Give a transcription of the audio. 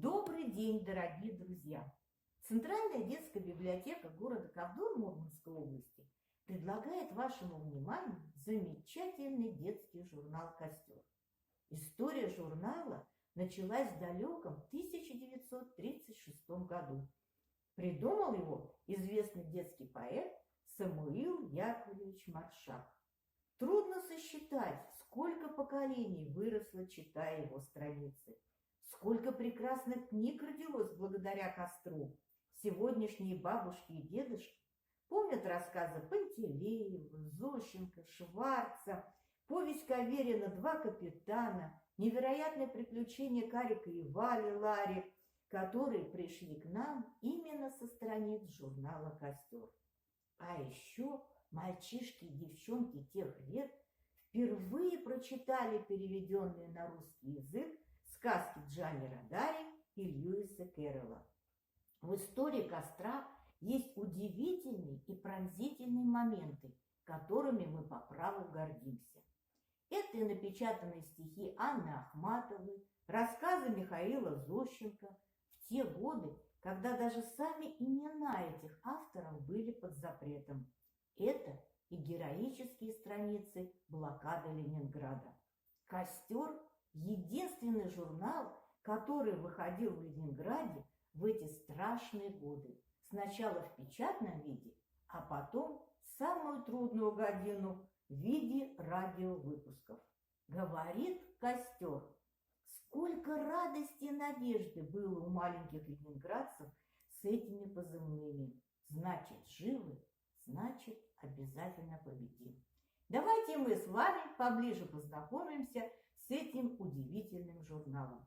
Добрый день, дорогие друзья! Центральная детская библиотека города Ковдор Мурманской области предлагает вашему вниманию замечательный детский журнал «Костер». История журнала началась в далеком 1936 году. Придумал его известный детский поэт Самуил Яковлевич Маршак. Трудно сосчитать, сколько поколений выросло, читая его страницы. Сколько прекрасных книг родилось благодаря костру. Сегодняшние бабушки и дедушки помнят рассказы Пантелеева, Зощенко, Шварца, повесть Каверина «Два капитана», невероятное приключение Карика и Вали Лари, которые пришли к нам именно со страниц журнала «Костер». А еще мальчишки и девчонки тех лет впервые прочитали переведенные на русский язык сказки Джани Родари и Льюиса Кэрролла. В истории костра есть удивительные и пронзительные моменты, которыми мы по праву гордимся. Это и напечатанные стихи Анны Ахматовой, рассказы Михаила Зощенко в те годы, когда даже сами имена этих авторов были под запретом. Это и героические страницы блокады Ленинграда. «Костер» – единственный журнал, который выходил в Ленинграде в эти страшные годы. Сначала в печатном виде, а потом в самую трудную годину в виде радиовыпусков. Говорит «Костер». Сколько радости и надежды было у маленьких ленинградцев с этими позывными. Значит, живы, значит, обязательно победим. Давайте мы с вами поближе познакомимся с этим удивительным журналом.